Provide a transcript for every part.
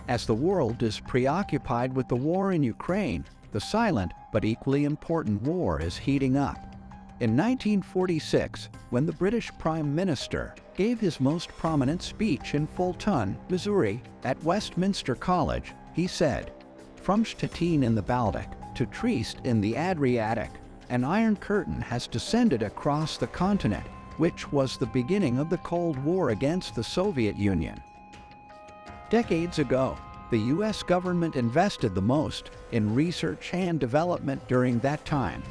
As the world is preoccupied with the war in Ukraine, the silent but equally important war is heating up. In 1946, when the British Prime Minister gave his most prominent speech in Fulton, Missouri, at Westminster College, he said, "From Stettin in the Baltic to Trieste in the Adriatic, an iron curtain has descended across the continent, which was the beginning of the Cold War against the Soviet Union." Decades ago, the U.S. government invested the most in research and development during that time.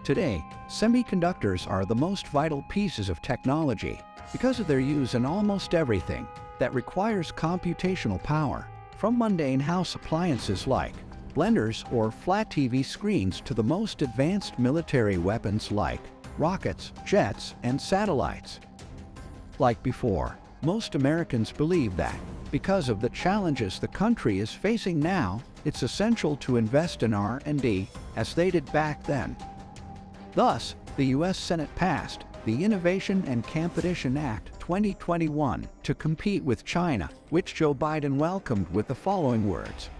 Today, semiconductors are the most vital pieces of technology because of their use in almost everything that requires computational power, from mundane house appliances like blenders or flat TV screens to the most advanced military weapons like rockets, jets, and satellites. Like before, most Americans believe that, because of the challenges the country is facing now, it's essential to invest in R&D, as they did back then. Thus, the U.S. Senate passed the Innovation and Competition Act 2021 to compete with China, which Joe Biden welcomed with the following words: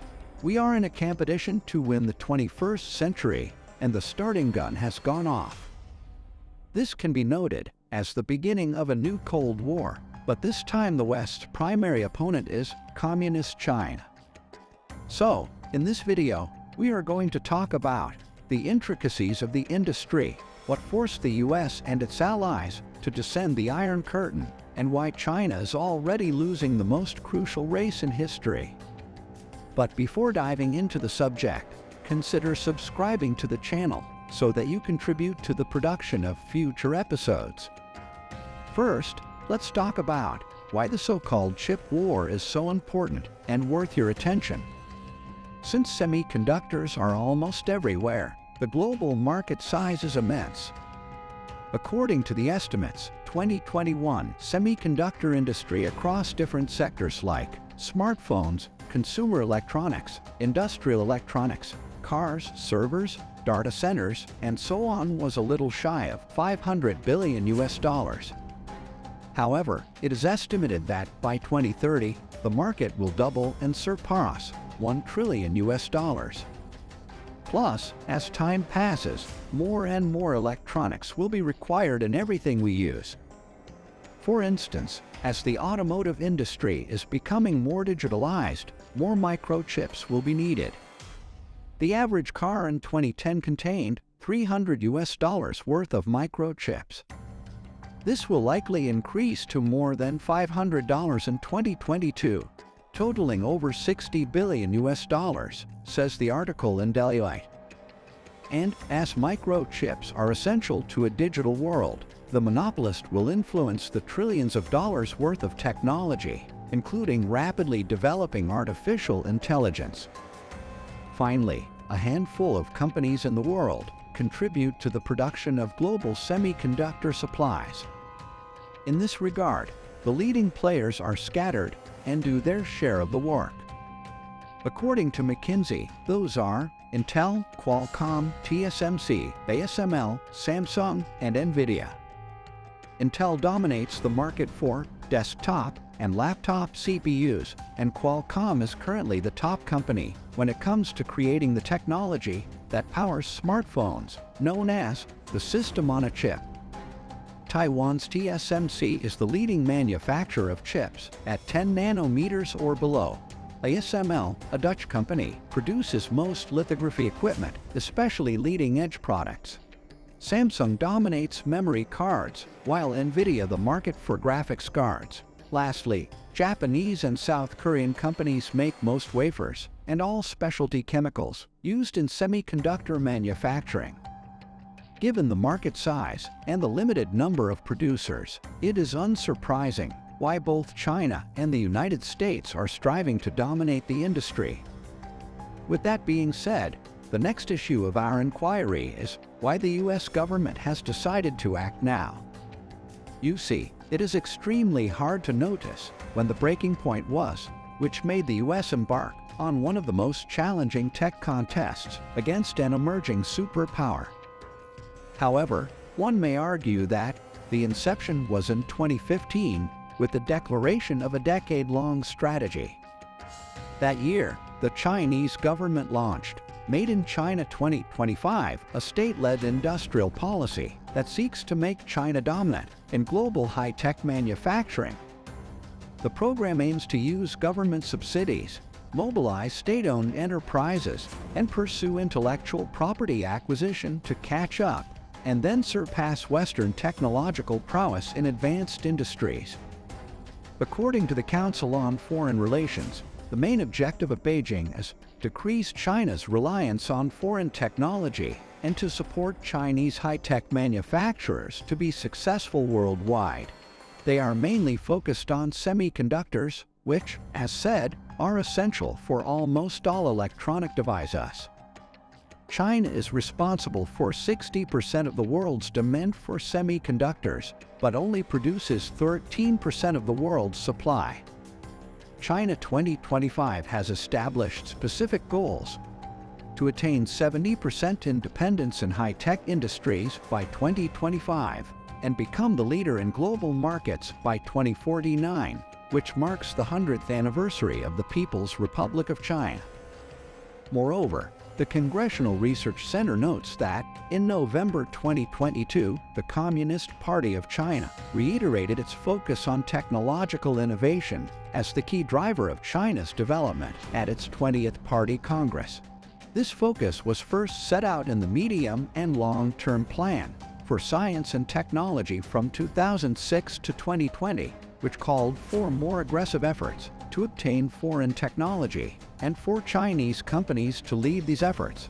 "We are in a competition to win the 21st century, and the starting gun has gone off." This can be noted as the beginning of a new Cold War, but this time the West's primary opponent is Communist China. So, in this video, we are going to talk about the intricacies of the industry, what forced the U.S. and its allies to descend the Iron Curtain, and why China is already losing the most crucial race in history. But before diving into the subject, consider subscribing to the channel so that you contribute to the production of future episodes. First, let's talk about why the so-called chip war is so important and worth your attention. Since semiconductors are almost everywhere, the global market size is immense. According to the estimates, 2021 semiconductor industry across different sectors like smartphones, consumer electronics, industrial electronics, cars, servers, data centers, and so on was a little shy of $500 billion. However, it is estimated that by 2030, the market will double and surpass $1 trillion. Plus, as time passes, more and more electronics will be required in everything we use. For instance, as the automotive industry is becoming more digitalized, more microchips will be needed. The average car in 2010 contained $300 worth of microchips. This will likely increase to more than $500 in 2022, totaling over $60 billion, says the article in Deloitte. And as microchips are essential to a digital world, the monopolist will influence the trillions of dollars worth of technology, including rapidly developing artificial intelligence. Finally, a handful of companies in the world contribute to the production of global semiconductor supplies. In this regard, the leading players are scattered and do their share of the work. According to McKinsey, those are Intel, Qualcomm, TSMC, ASML, Samsung, and NVIDIA. Intel dominates the market for desktop and laptop CPUs, and Qualcomm is currently the top company when it comes to creating the technology that powers smartphones, known as the system on a chip. Taiwan's TSMC is the leading manufacturer of chips at 10 nanometers or below. ASML, a Dutch company, produces most lithography equipment, especially leading-edge products. Samsung dominates memory cards, while NVIDIA the market for graphics cards. Lastly, Japanese and South Korean companies make most wafers and all specialty chemicals used in semiconductor manufacturing. Given the market size and the limited number of producers, it is unsurprising why both China and the United States are striving to dominate the industry. With that being said, the next issue of our inquiry is why the U.S. government has decided to act now. You see, it is extremely hard to notice when the breaking point was, which made the U.S. embark on one of the most challenging tech contests against an emerging superpower. However, one may argue that the inception was in 2015 with the declaration of a decade-long strategy. That year, the Chinese government launched Made in China 2025, a state-led industrial policy that seeks to make China dominant in global high-tech manufacturing. The program aims to use government subsidies, mobilize state-owned enterprises, and pursue intellectual property acquisition to catch up and then surpass Western technological prowess in advanced industries. According to the Council on Foreign Relations, the main objective of Beijing is to decrease China's reliance on foreign technology and to support Chinese high-tech manufacturers to be successful worldwide. They are mainly focused on semiconductors, which, as said, are essential for almost all electronic devices. China is responsible for 60% of the world's demand for semiconductors, but only produces 13% of the world's supply. China 2025 has established specific goals to attain 70% independence in high-tech industries by 2025 and become the leader in global markets by 2049, which marks the 100th anniversary of the People's Republic of China. Moreover, the Congressional Research Center notes that, in November 2022, the Communist Party of China reiterated its focus on technological innovation as the key driver of China's development at its 20th Party Congress. This focus was first set out in the Medium and Long-Term Plan for Science and Technology from 2006 to 2020, which called for more aggressive efforts to obtain foreign technology and for Chinese companies to lead these efforts.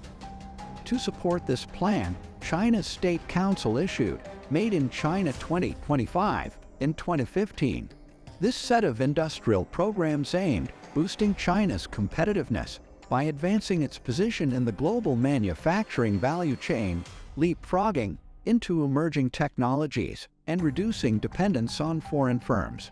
To support this plan, China's State Council issued Made in China 2025 in 2015. This set of industrial programs aimed boosting China's competitiveness by advancing its position in the global manufacturing value chain, leapfrogging into emerging technologies, and reducing dependence on foreign firms.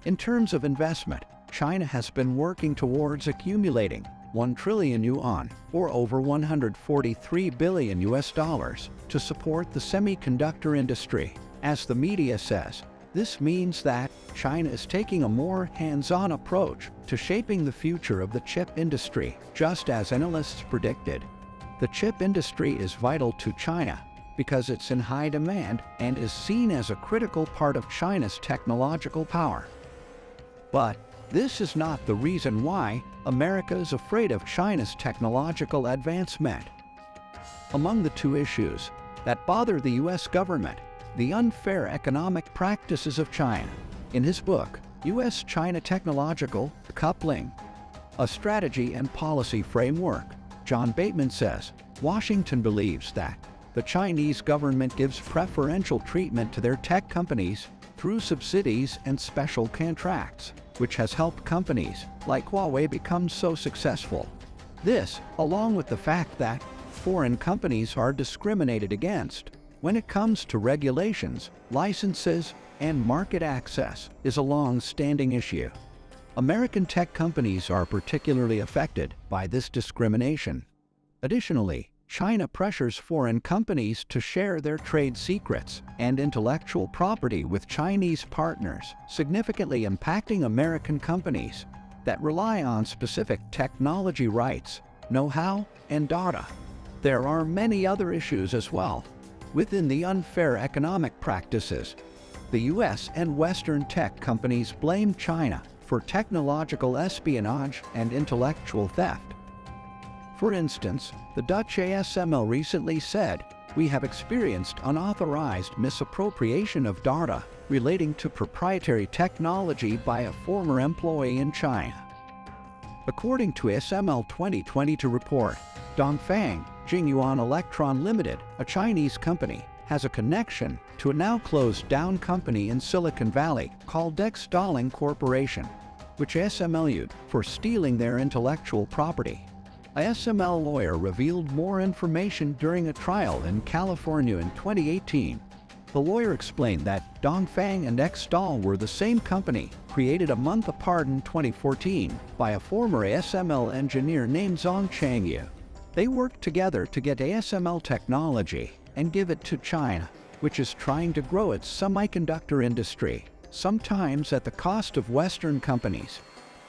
In terms of investment, China has been working towards accumulating 1 trillion yuan, or over $143 billion to support the semiconductor industry. As the media says, this means that China is taking a more hands-on approach to shaping the future of the chip industry, just as analysts predicted. The chip industry is vital to China because it's in high demand and is seen as a critical part of China's technological power. But this is not the reason why America is afraid of China's technological advancement. Among the two issues that bother the U.S. government, the unfair economic practices of China. In his book, U.S.-China Technological Coupling, a Strategy and Policy Framework, John Bateman says, Washington believes that the Chinese government gives preferential treatment to their tech companies through subsidies and special contracts, which has helped companies like Huawei become so successful. This, along with the fact that foreign companies are discriminated against when it comes to regulations, licenses, and market access, is a long-standing issue. American tech companies are particularly affected by this discrimination. Additionally, China pressures foreign companies to share their trade secrets and intellectual property with Chinese partners, significantly impacting American companies that rely on specific technology rights, know-how, and data. There are many other issues as well. Within the unfair economic practices, the U.S. and Western tech companies blame China for technological espionage and intellectual theft. For instance, the Dutch ASML recently said, "We have experienced unauthorized misappropriation of data relating to proprietary technology by a former employee in China." According to ASML 2022 report, Dongfang Jingyuan Electron Limited, a Chinese company, has a connection to a now closed-down company in Silicon Valley called Dexdalling Corporation, which ASML used for stealing their intellectual property. A ASML lawyer revealed more information during a trial in California in 2018. The lawyer explained that Dongfang and Dexdal were the same company, created a month apart in 2014 by a former ASML engineer named Zhong Changyu. They worked together to get ASML technology and give it to China, which is trying to grow its semiconductor industry, sometimes at the cost of Western companies.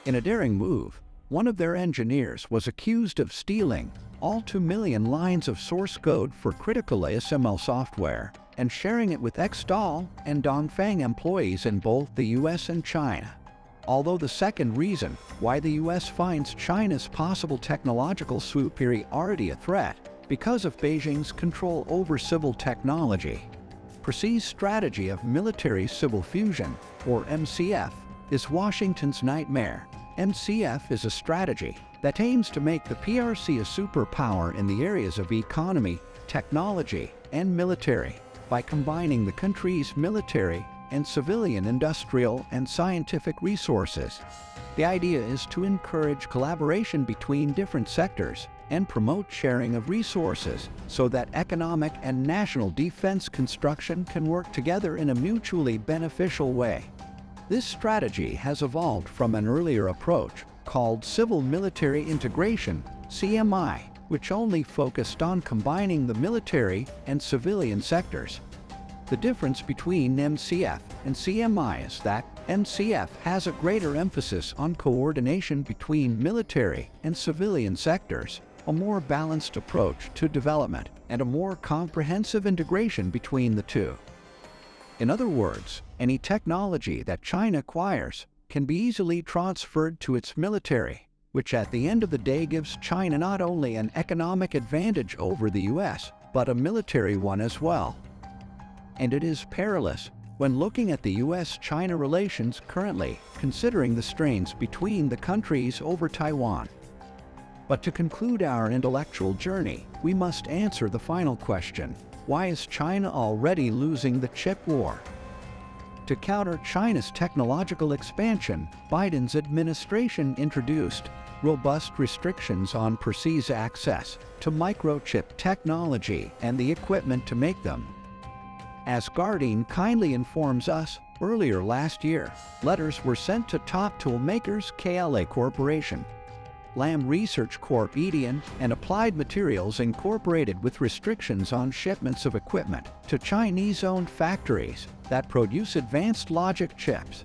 In a daring move, one of their engineers was accused of stealing all 2 million lines of source code for critical ASML software and sharing it with Xdal and Dongfeng employees in both the US and China. Although the second reason why the US finds China's possible technological superiority a threat because of Beijing's control over civil technology. Precise strategy of military-civil fusion, or MCF, is Washington's nightmare. MCF is a strategy that aims to make the PRC a superpower in the areas of economy, technology, and military by combining the country's military and civilian industrial and scientific resources. The idea is to encourage collaboration between different sectors and promote sharing of resources so that economic and national defense construction can work together in a mutually beneficial way. This strategy has evolved from an earlier approach called Civil-Military Integration, CMI, which only focused on combining the military and civilian sectors. The difference between MCF and CMI is that MCF has a greater emphasis on coordination between military and civilian sectors, a more balanced approach to development, and a more comprehensive integration between the two. In other words, any technology that China acquires can be easily transferred to its military, which at the end of the day gives China not only an economic advantage over the US, but a military one as well. And it is perilous when looking at the US-China relations currently, considering the strains between the countries over Taiwan. But to conclude our intellectual journey, we must answer the final question: why is China already losing the chip war? To counter China's technological expansion, Biden's administration introduced robust restrictions on precise access to microchip technology and the equipment to make them. As Guardian kindly informs us, earlier last year, letters were sent to top tool makers KLA Corporation, Lam Research Corp. Edion, and Applied Materials Incorporated with restrictions on shipments of equipment to Chinese-owned factories that produce advanced logic chips.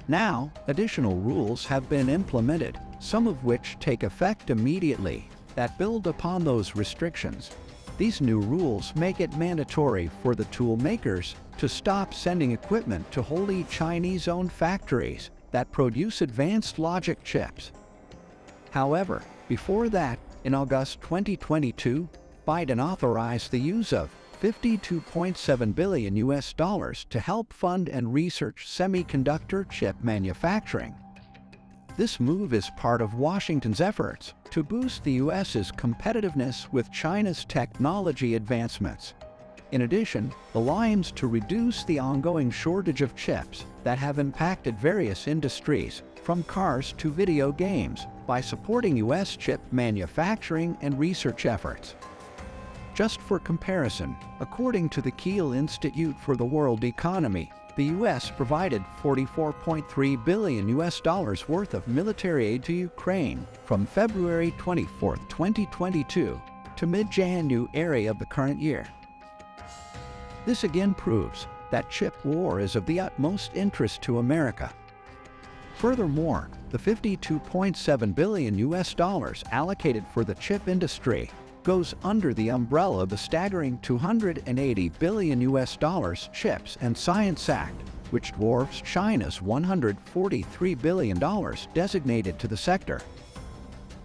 Now, additional rules have been implemented, some of which take effect immediately, that build upon those restrictions. These new rules make it mandatory for the tool makers to stop sending equipment to wholly Chinese-owned factories that produce advanced logic chips. However, before that, in August 2022, Biden authorized the use of $52.7 billion to help fund and research semiconductor chip manufacturing. This move is part of Washington's efforts to boost the U.S.'s competitiveness with China's technology advancements. In addition, the law aims to reduce the ongoing shortage of chips that have impacted various industries, from cars to video games, by supporting U.S. chip manufacturing and research efforts. Just for comparison, according to the Kiel Institute for the World Economy, the U.S. provided $44.3 billion worth of military aid to Ukraine from February 24, 2022 to mid-January of the current year. This again proves that chip war is of the utmost interest to America. Furthermore, the $52.7 billion allocated for the chip industry goes under the umbrella of the staggering $280 billion Chips and Science Act, which dwarfs China's $143 billion designated to the sector.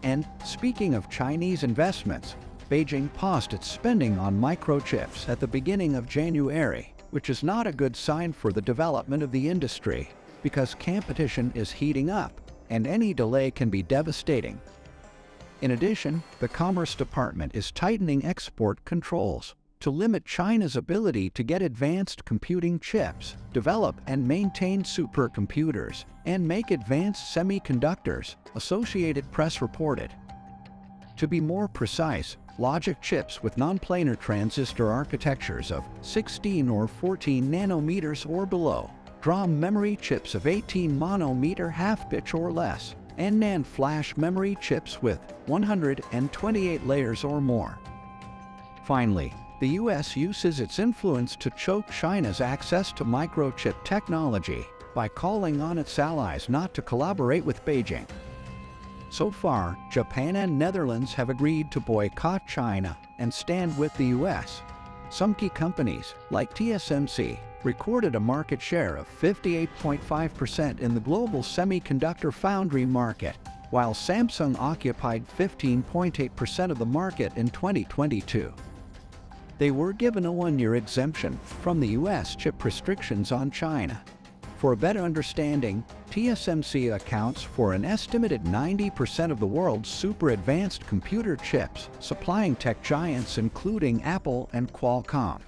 And speaking of Chinese investments, Beijing paused its spending on microchips at the beginning of January, which is not a good sign for the development of the industry, because competition is heating up, and any delay can be devastating. In addition, the Commerce Department is tightening export controls to limit China's ability to get advanced computing chips, develop and maintain supercomputers, and make advanced semiconductors, Associated Press reported. To be more precise, logic chips with non-planar transistor architectures of 16 or 14 nanometers or below, DRAM memory chips of 18 nanometer half-pitch or less, and NAND flash memory chips with 128 layers or more. Finally, the U.S. uses its influence to choke China's access to microchip technology by calling on its allies not to collaborate with Beijing. So far, Japan and Netherlands have agreed to boycott China and stand with the US. Some key companies, like TSMC, recorded a market share of 58.5% in the global semiconductor foundry market, while Samsung occupied 15.8% of the market in 2022. They were given a one-year exemption from the US chip restrictions on China. For a better understanding, TSMC accounts for an estimated 90% of the world's super-advanced computer chips, supplying tech giants including Apple and Qualcomm.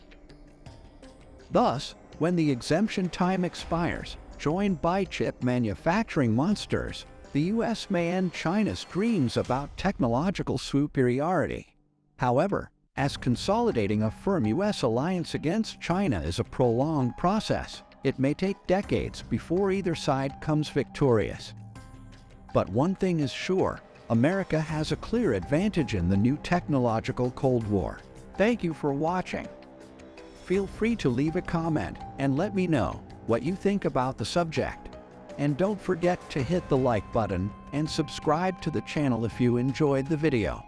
Thus, when the exemption time expires, joined by chip manufacturing monsters, the US may end China's dreams about technological superiority. However, as consolidating a firm US alliance against China is a prolonged process, it may take decades before either side comes victorious. But one thing is sure, America has a clear advantage in the new technological Cold War. Thank you for watching. Feel free to leave a comment and let me know what you think about the subject. And don't forget to hit the like button and subscribe to the channel if you enjoyed the video.